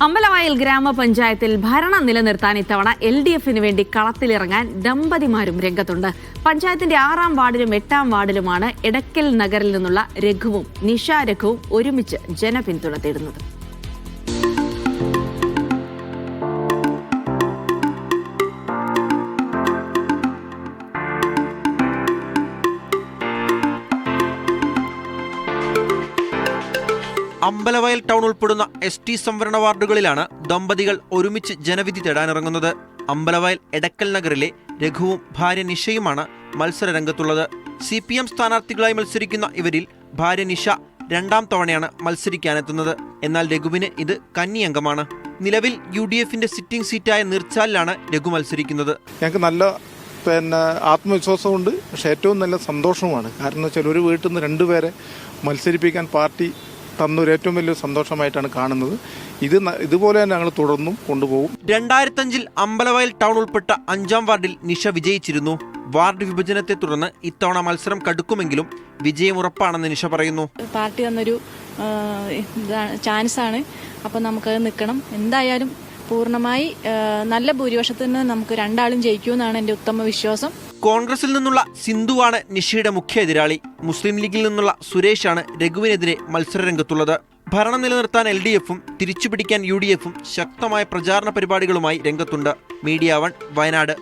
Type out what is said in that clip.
അമ്പലവയൽ ഗ്രാമപഞ്ചായത്തിൽ ഭരണം നിലനിർത്താൻ ഇത്തവണ LDFന് വേണ്ടി കളത്തിലിറങ്ങാൻ ദമ്പതിമാരും രംഗത്തുണ്ട്. പഞ്ചായത്തിന്റെ 6-ാം വാർഡിലും 8-ാം വാർഡിലുമാണ് എടക്കൽ നഗറിൽ നിന്നുള്ള രഘുവും നിഷ രഘുവും ഒരുമിച്ച് ജനപിന്തുണ തേടുന്നത്. അമ്പലവയൽ ടൗൺ ഉൾപ്പെടുന്ന ST സംവരണ വാർഡുകളിലാണ് ദമ്പതികൾ ഒരുമിച്ച് ജനവിധി തേടാനിറങ്ങുന്നത്. അമ്പലവയൽ എടക്കൽ നഗറിലെ രഘുവും ഭാര്യ നിഷയുമാണ് മത്സര രംഗത്തുള്ളത്. CPM സ്ഥാനാർത്ഥികളായി മത്സരിക്കുന്ന ഇവരിൽ ഭാര്യ നിഷ 2-ാം തവണയാണ് മത്സരിക്കാനെത്തുന്നത്. എന്നാൽ രഘുവിന് ഇത് കന്നിയംഗമാണ്. നിലവിൽ UDFന്റെ സിറ്റിംഗ് സീറ്റായ നീർച്ചാലിലാണ് രഘു മത്സരിക്കുന്നത്. ഞങ്ങൾക്ക് നല്ല ആത്മവിശ്വാസമുണ്ട്, പക്ഷേ ഏറ്റവും നല്ല സന്തോഷവുമാണ്. കാരണം വെച്ചാൽ ഒരു വീട്ടിൽ നിന്ന് 2 പേരെ മത്സരിപ്പിക്കാൻ പാർട്ടി തന്നൊരു ഏറ്റവും വലിയ സന്തോഷമായിട്ടാണ് കാണുന്നത്. ഇതുപോലെ തന്നെ ഞങ്ങൾ തുടർന്നും കൊണ്ടുപോകും. 2005-ൽ അമ്പലവയൽ ടൗൺ ഉൾപ്പെട്ട 5-ാം വാർഡിൽ നിഷ വിജയിച്ചിരുന്നു. വാർഡ് വിഭജനത്തെ തുടർന്ന് ഇത്തവണ മത്സരം കടുക്കുമെങ്കിലും വിജയം ഉറപ്പാണെന്ന് നിഷ പറയുന്നു. പാർട്ടി തന്നൊരു ചാൻസാണ്, അപ്പോൾ നമുക്കത് നിൽക്കണം. എന്തായാലും പൂർണ്ണമായി നല്ല ഭൂരിപക്ഷത്തിന് നമുക്ക് 2 ആളും ജയിക്കുമെന്നാണ് എൻ്റെ ഉത്തമ വിശ്വാസം. കോൺഗ്രസിൽ നിന്നുള്ള സിന്ധുവാണ് നിഷയുടെ മുഖ്യ എതിരാളി. മുസ്ലിം ലീഗിൽ നിന്നുള്ള സുരേഷാണ് രഘുവിനെതിരെ മത്സരരംഗത്തുള്ളത്. ഭരണം നിലനിർത്താൻ LDFും തിരിച്ചുപിടിക്കാൻ UDFും ശക്തമായ പ്രചാരണ പരിപാടികളുമായി രംഗത്തുണ്ട്. മീഡിയ 1 വയനാട്.